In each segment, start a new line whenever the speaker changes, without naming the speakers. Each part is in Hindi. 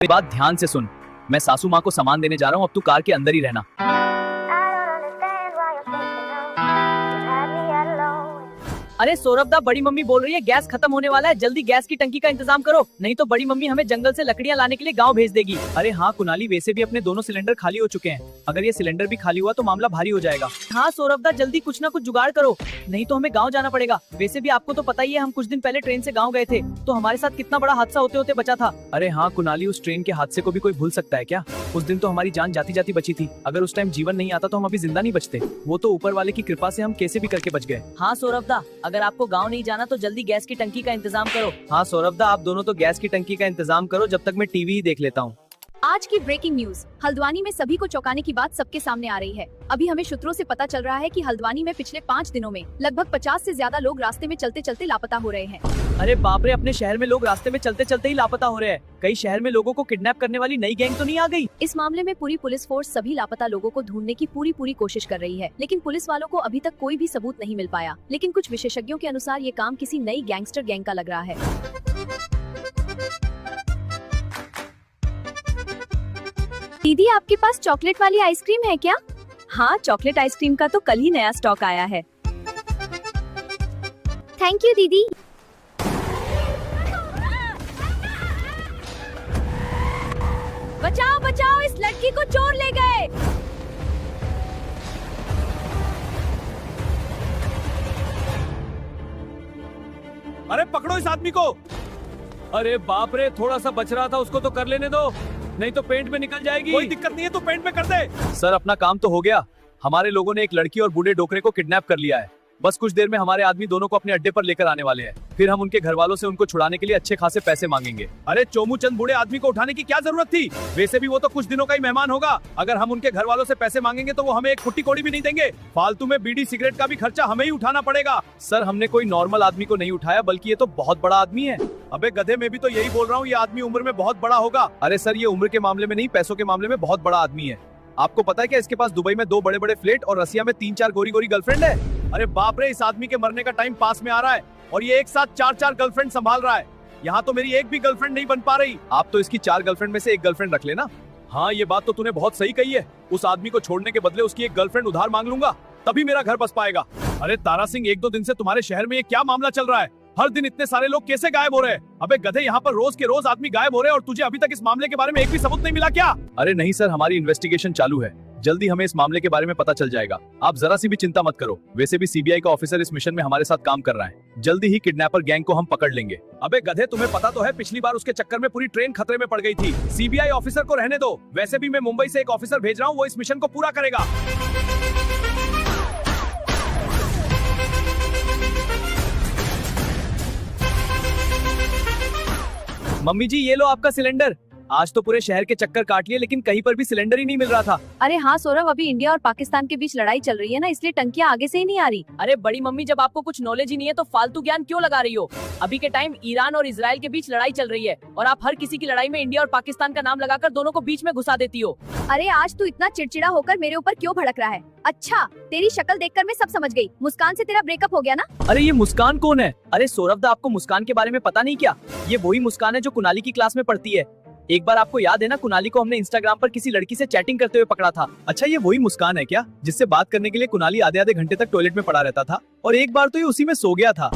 बात ध्यान से सुन। मैं सासू माँ को सामान देने जा रहा हूँ, अब तू कार के अंदर ही रहना।
अरे सौरभ दा, बड़ी मम्मी बोल रही है गैस खत्म होने वाला है, जल्दी गैस की टंकी का इंतजाम करो, नहीं तो बड़ी मम्मी हमें जंगल से लकड़ियाँ लाने के लिए गांव भेज देगी।
अरे हाँ कुणाली, वैसे भी अपने दोनों सिलेंडर खाली हो चुके हैं। अगर ये सिलेंडर भी खाली हुआ तो मामला भारी हो जाएगा।
हाँ सौरभ दा, जल्दी कुछ ना कुछ जुगाड़ करो, नहीं तो हमें गाँव जाना पड़ेगा। वैसे भी आपको तो पता ही है, हम कुछ दिन पहले ट्रेन से गाँव गए थे तो हमारे साथ कितना बड़ा हादसा होते होते बचा था।
अरे हाँ कुणाली, उस ट्रेन के हादसे को भी कोई भूल सकता है क्या? उस दिन तो हमारी जान जाती जाती बची थी। अगर उस टाइम जीवन नहीं आता तो हम अभी जिंदा नहीं बचते। वो तो ऊपर वाले की कृपा से हम कैसे भी करके बच गए।
हाँ सौरभ दा, अगर आपको गाँव नहीं जाना तो जल्दी गैस की टंकी का इंतजाम करो।
हाँ सौरभ दा, आप दोनों तो गैस की टंकी का इंतजाम करो, जब तक मैं टीवी ही देख लेता हूँ।
आज की ब्रेकिंग न्यूज। हल्द्वानी में सभी को चौंकाने की बात सबके सामने आ रही है। अभी हमें सूत्रों से पता चल रहा है कि हल्द्वानी में पिछले 5 दिनों में लगभग 50 से ज्यादा लोग रास्ते में चलते चलते लापता हो रहे हैं।
अरे बाप रे, अपने शहर में लोग रास्ते में चलते चलते ही लापता हो रहे हैं। कई शहर में लोगों को किडनैप करने वाली नई गैंग तो नहीं आ गई?
इस मामले में पूरी पुलिस फोर्स सभी लापता लोगों को ढूंढने की पूरी कोशिश कर रही है, लेकिन पुलिस वालों को अभी तक कोई भी सबूत नहीं मिल पाया। लेकिन कुछ विशेषज्ञों के अनुसार ये काम किसी नई गैंगस्टर गैंग का लग रहा है। दीदी, आपके पास चॉकलेट वाली आइसक्रीम है क्या? हाँ, चॉकलेट आइसक्रीम का तो कल ही नया स्टॉक आया है। थैंक यू दीदी। बचाओ बचाओ, इस लड़की को चोर ले गए।
अरे पकड़ो इस आदमी को। अरे बाप रे, थोड़ा सा बच रहा था, उसको तो कर लेने दो, नहीं तो पेंट में निकल जाएगी। कोई दिक्कत नहीं है, तो पेंट में कर दे। सर अपना काम तो हो गया। हमारे लोगों ने एक लड़की और बूढ़े डोकरे को किडनैप कर लिया है। बस कुछ देर में हमारे आदमी दोनों को अपने अड्डे पर लेकर आने वाले हैं। फिर हम उनके घर वालों से उनको छुड़ाने के लिए अच्छे खासे पैसे मांगेंगे। अरे चोमू चंद बूढ़े आदमी को उठाने की क्या जरूरत थी? वैसे भी वो तो कुछ दिनों का ही मेहमान होगा। अगर हम उनके घर वालों से पैसे मांगेंगे तो वो हमें एक फुट्टी कौड़ी भी नहीं देंगे। फालतू में बीड़ी सिगरेट का भी खर्चा हमें ही उठाना पड़ेगा। सर हमने कोई नॉर्मल आदमी को नहीं उठाया, बल्कि ये तो बहुत बड़ा आदमी है। अबे गधे, मैं भी तो यही बोल रहा हूँ, ये आदमी उम्र में बहुत बड़ा होगा। अरे सर, ये उम्र के मामले में नहीं, पैसों के मामले में बहुत बड़ा आदमी है। आपको पता है क्या, इसके पास दुबई में 2 बड़े बड़े फ्लैट और रसिया में 3-4 गोरी गोरी गर्लफ्रेंड है। अरे बाप रे, इस आदमी के मरने का टाइम पास में आ रहा है और ये एक साथ 4-4 गर्लफ्रेंड संभाल रहा है। यहाँ तो मेरी एक भी गर्लफ्रेंड नहीं बन पा रही। आप तो इसकी 4 गर्लफ्रेंड में से एक गर्लफ्रेंड रख लेना। हाँ, ये बात तो तूने बहुत सही कही है। उस आदमी को छोड़ने के बदले उसकी एक गर्लफ्रेंड उधार मांग लूंगा, तभी मेरा घर बस पाएगा। अरे तारा सिंह, 1-2 दिन से तुम्हारे शहर में ये क्या मामला चल रहा है? हर दिन इतने सारे लोग कैसे गायब हो रहे हैं? अबे गधे, यहाँ पर रोज के रोज आदमी गायब हो रहे हैं और तुझे अभी तक इस मामले के बारे में एक भी सबूत नहीं मिला क्या? अरे नहीं सर, हमारी इन्वेस्टिगेशन चालू है, जल्दी हमें इस मामले के बारे में पता चल जाएगा। आप जरा सी भी चिंता मत करो। वैसे भी सीबीआई का ऑफिसर इस मिशन में हमारे साथ काम कर रहा है। जल्दी ही किडनैपर गैंग को हम पकड़ लेंगे। अबे गधे, तुम्हें पता तो है पिछली बार उसके चक्कर में पूरी ट्रेन खतरे में पड़ गई थी। सीबीआई ऑफिसर को रहने दो। वैसे भी मैं मुंबई से एक ऑफिसर भेज रहा हूँ, वो इस मिशन को पूरा करेगा। मम्मी जी, ये लो आपका सिलेंडर। आज तो पूरे शहर के चक्कर काट लिए, लेकिन कहीं पर भी सिलेंडर ही नहीं मिल रहा था।
अरे हाँ सौरभ, अभी इंडिया और पाकिस्तान के बीच लड़ाई चल रही है ना, इसलिए टंकियाँ आगे से ही नहीं आ रही।
अरे बड़ी मम्मी, जब आपको कुछ नॉलेज ही नहीं है तो फालतू ज्ञान क्यों लगा रही हो? अभी के टाइम ईरान और इजराइल के बीच लड़ाई चल रही है और आप हर किसी की लड़ाई में इंडिया और पाकिस्तान का नाम लगाकर दोनों को बीच में घुसा देती हो।
अरे आज तू इतना चिड़चिड़ा होकर मेरे ऊपर क्यों भड़क रहा है? अच्छा, तेरी शक्ल देखकर मैं सब समझ गई। मुस्कान से तेरा ब्रेकअप हो गया ना?
अरे ये मुस्कान कौन है? अरे सौरभ दा, आपको मुस्कान के बारे में पता नहीं क्या? ये वही मुस्कान है जो कुणाली की क्लास में पढ़ती है। एक बार आपको याद है ना, कुणाली को हमने इंस्टाग्राम पर किसी लड़की से चैटिंग करते हुए पकड़ा था। अच्छा, ये वही मुस्कान है क्या, जिससे बात करने के लिए कुणाली आधे घंटे तक टॉयलेट में पड़ा रहता था और एक बार तो ये उसी में सो गया था।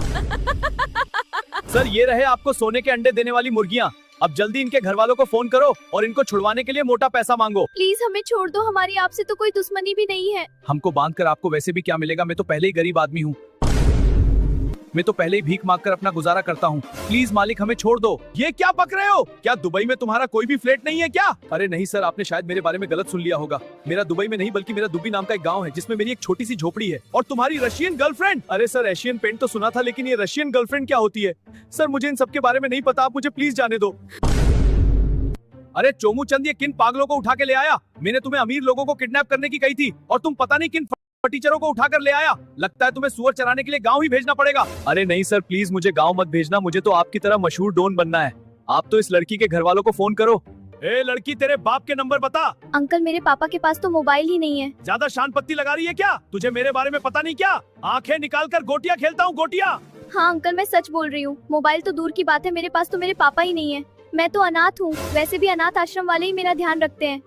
सर, ये रहे आपको सोने के अंडे देने वाली मुर्गियाँ। अब जल्दी इनके घर वालों को फोन करो और इनको छुड़वाने के लिए मोटा पैसा मांगो।
प्लीज हमें छोड़ दो, हमारी आपसे तो कोई दुश्मनी भी नहीं है।
हमको बांध कर आपको वैसे भी क्या मिलेगा? मैं तो पहले ही गरीब आदमी हूँ। मैं तो पहले ही भीख मांगकर अपना गुजारा करता हूँ। प्लीज मालिक, हमें छोड़ दो। ये क्या पक रहे हो? क्या दुबई में तुम्हारा कोई भी फ्लैट नहीं है क्या? अरे नहीं सर, आपने शायद मेरे बारे में गलत सुन लिया होगा। मेरा दुबई में नहीं, बल्कि मेरा दुबई नाम का एक गांव है, जिसमें मेरी एक छोटी सी झोपड़ी है। और तुम्हारी रशियन गर्लफ्रेंड? अरे सर, एशियन पेंट तो सुना था, लेकिन ये रशियन गर्लफ्रेंड क्या होती है? सर मुझे इन सब के बारे में नहीं पता, आप मुझे प्लीज जाने दो। अरे चोमू चंद, ये किन पागलों को उठा के ले आया? मैंने तुम्हें अमीर लोगों को किडनैप करने की कही थी और तुम पता नहीं किन टीचरों को उठाकर ले आया। लगता है तुम्हें सुअर चराने के लिए गांव ही भेजना पड़ेगा। अरे नहीं सर, प्लीज मुझे गांव मत भेजना, मुझे तो आपकी तरह मशहूर डॉन बनना है। आप तो इस लड़की के घर वालों को फोन करो। ए लड़की, तेरे बाप के नंबर बता।
अंकल, मेरे पापा के पास तो मोबाइल ही नहीं है।
ज्यादा शान पत्ती लगा रही है क्या? तुझे मेरे बारे में पता नहीं क्या? आंखें निकाल कर गोटियां खेलता हूँ, गोटियां।
हाँ अंकल, मैं सच बोल रही हूँ। मोबाइल तो दूर की बात है, मेरे पास तो मेरे पापा ही नहीं है। मैं तो अनाथ हूँ, वैसे भी अनाथ आश्रम वाले ही मेरा ध्यान रखते हैं।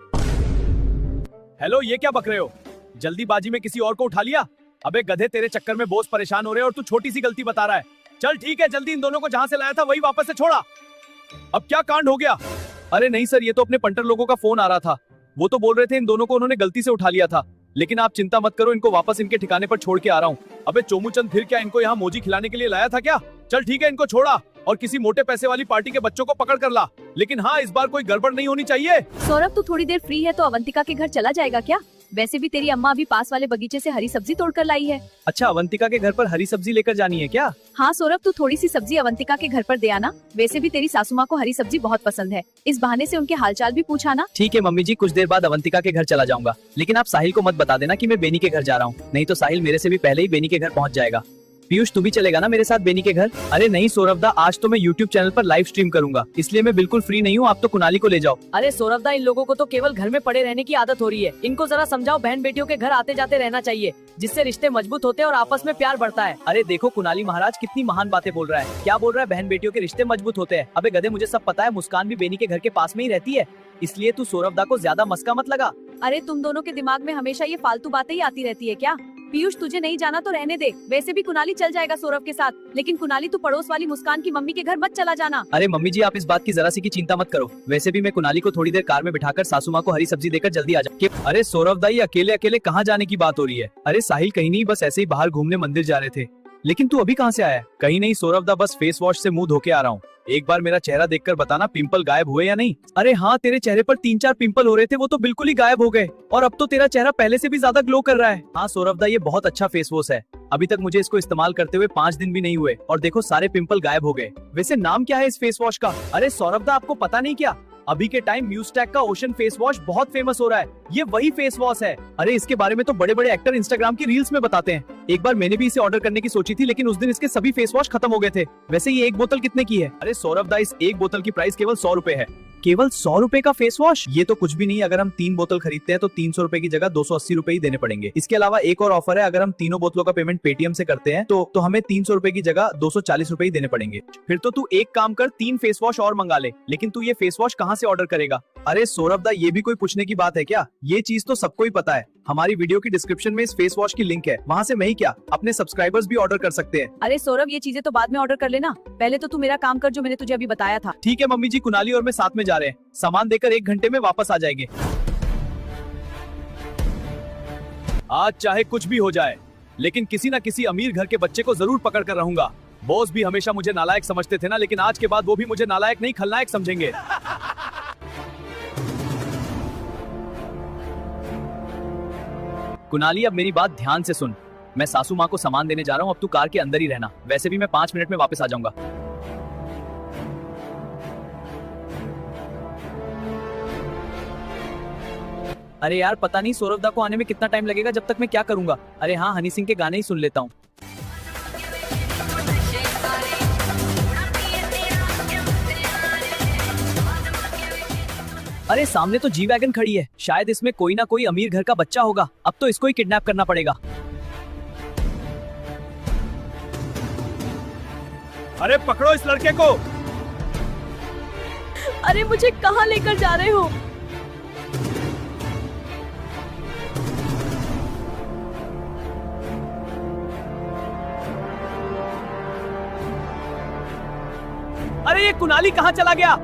हेलो, ये क्या बक रहे हो? जल्दीबाजी में किसी और को उठा लिया? अबे गधे, तेरे चक्कर में बॉस परेशान हो रहे हैं और तू छोटी सी गलती बता रहा है। चल ठीक है, जल्दी इन दोनों को जहाँ से लाया था वही वापस से छोड़ा। अब क्या कांड हो गया? अरे नहीं सर, ये तो अपने पंटर लोगों का फोन आ रहा था। वो तो बोल रहे थे इन दोनों को उन्होंने गलती से उठा लिया था, लेकिन आप चिंता मत करो, इनको वापस इनके ठिकाने पर छोड़ के आ रहा हूँ। अबे चोमूचंद, फिर क्या इनको यहाँ मोजी खिलाने के लिए लाया था क्या? चल ठीक है, इनको छोड़ा और किसी मोटे पैसे वाली पार्टी के बच्चों को पकड़ कर ला, लेकिन हाँ, इस बार कोई गड़बड़ नहीं होनी चाहिए।
सौरभ, तू थोड़ी देर फ्री है तो अवंतिका के घर चला जाएगा क्या? वैसे भी तेरी अम्मा अभी पास वाले बगीचे से हरी सब्जी तोड़ कर लाई है।
अच्छा, अवंतिका के घर पर हरी सब्जी लेकर जानी है क्या?
हाँ सौरभ, तू थोड़ी सी सब्जी अवंतिका के घर पर दे आना। वैसे भी तेरी सासू माँ को हरी सब्जी बहुत पसंद है, इस बहाने से उनके हालचाल भी पूछाना।
ठीक है मम्मी जी, कुछ देर बाद अवंतिका के घर चला जाऊंगा, लेकिन आप साहिल को मत बता देना कि मैं बेनी के घर जा रहा हूँ, नहीं तो साहिल मेरे से भी पहले ही बेनी के घर पहुँच जाएगा। पीयूष, तू भी चलेगा ना मेरे साथ बेनी के घर? अरे नहीं सौरभ दा, आज तो मैं YouTube चैनल पर लाइव स्ट्रीम करूंगा, इसलिए मैं बिल्कुल फ्री नहीं हूँ। आप तो कुनाली को ले जाओ।
अरे सौरभ दा, इन लोगों को तो केवल घर में पड़े रहने की आदत हो रही है। इनको जरा समझाओ, बहन बेटियों के घर आते जाते रहना चाहिए, जिससे रिश्ते मजबूत होते हैं और आपस में प्यार बढ़ता है।
अरे देखो कुनाली महाराज कितनी महान बातें बोल रहा है। क्या बोल रहा है? बहन बेटियों के रिश्ते मजबूत होते हैं। अबे गधे, मुझे सब पता है, मुस्कान भी बेनी के घर के पास में ही रहती है, इसलिए तू सौरभ दा को ज्यादा मस्का मत लगा।
अरे तुम दोनों के दिमाग में हमेशा ये फालतू बातें ही आती रहती है क्या? पीयूष, तुझे नहीं जाना तो रहने दे, वैसे भी कुनाली चल जाएगा सौरभ के साथ, लेकिन कुनाली तू पड़ोस वाली मुस्कान की मम्मी के घर मत चला जाना।
अरे मम्मी जी, आप इस बात की जरा सी की चिंता मत करो। वैसे भी मैं कुनाली को थोड़ी देर कार में बिठाकर सासू माँ को हरी सब्जी देकर जल्दी आ जाऊँ। अरे सौरभ दाई, अकेले अकेले कहाँ जाने की बात हो रही है? अरे साहिल कहीं नहीं, बस ऐसे ही बाहर घूमने मंदिर जा रहे थे। लेकिन तू अभी कहाँ से आया? कहीं नहीं सौरभ दा, बस फेस वॉश से मुंह धो के आ रहा हूँ। एक बार मेरा चेहरा देखकर बताना, पिंपल गायब हुए या नहीं? अरे हाँ, तेरे चेहरे पर 3-4 पिंपल हो रहे थे, वो तो बिल्कुल ही गायब हो गए, और अब तो तेरा चेहरा पहले से भी ज्यादा ग्लो कर रहा है। हाँ सौरभ दा, ये बहुत अच्छा फेस वॉश है। अभी तक मुझे इसको इस्तेमाल करते हुए 5 दिन भी नहीं हुए, और देखो सारे पिंपल गायब हो गए। वैसे नाम क्या है इस फेस वॉश का? अरे सौरभ दा, आपको पता नहीं क्या? अभी के टाइम म्यूस्टैक का ओशन फेस वॉश बहुत फेमस हो रहा है। ये वही फेस वॉश है। अरे इसके बारे में तो बड़े बड़े एक्टर इंस्टाग्राम की रील्स में बताते हैं। एक बार मैंने भी इसे ऑर्डर करने की सोची थी, लेकिन उस दिन इसके सभी फेस वॉश खत्म हो गए थे। वैसे ये एक बोतल कितने की है? अरे सौरभ दा, इस एक बोतल की प्राइस केवल 100 रुपए है। केवल 100 रुपए का फेस वॉश? ये तो कुछ भी नहीं। अगर हम 3 बोतल खरीदते हैं तो 300 रुपए की जगह 280 रुपए ही देने पड़ेंगे। इसके अलावा एक और ऑफर है, अगर हम तीनों बोतलों का पेमेंट पेटीएम से करते हैं तो हमें 300 रुपए की जगह 240 रुपए ही देने पड़ेंगे। फिर तो तू एक काम कर, 3 फेस वॉश और मंगा ले। लेकिन तू ये फेस वॉश कहाँ से ऑर्डर करेगा? अरे सौरभ दा, ये भी कोई पूछने की बात है क्या? ये चीज तो सबको ही पता है। हमारी वीडियो की डिस्क्रिप्शन में इस फेस वॉश की लिंक है, वहाँ से मैं ही क्या, अपने सब्सक्राइबर्स भी ऑर्डर कर सकते हैं।
अरे सौरभ, ये चीजें तो बाद में ऑर्डर कर लेना, पहले तो तू मेरा काम कर जो मैंने तुझे अभी बताया था।
ठीक है मम्मी जी, कुनाली और मैं साथ में जा रहे हैं। सामान देकर 1 घंटे में वापस आ जाएंगे।
आज चाहे कुछ भी हो जाए, लेकिन किसी न किसी अमीर घर के बच्चे को जरूर पकड़ कर रहूंगा। बॉस भी हमेशा मुझे नालायक समझते थे ना, लेकिन आज के बाद वो भी मुझे नालायक नहीं, खलनायक समझेंगे।
कुनाली, अब मेरी बात ध्यान से सुन। मैं सासू माँ को सामान देने जा रहा हूँ, अब तू कार के अंदर ही रहना। वैसे भी मैं 5 मिनट में वापस आ जाऊंगा। अरे यार, पता नहीं सौरभ दा को आने में कितना टाइम लगेगा, जब तक मैं क्या करूंगा। अरे हाँ, हनी सिंह के गाने ही सुन लेता हूँ। अरे सामने तो जी वैगन खड़ी है, शायद इसमें कोई ना कोई अमीर घर का बच्चा होगा। अब तो इसको ही किडनैप करना पड़ेगा।
अरे पकड़ो इस लड़के को।
अरे मुझे कहाँ लेकर जा रहे हो?
अरे ये कुनाली कहाँ चला गया?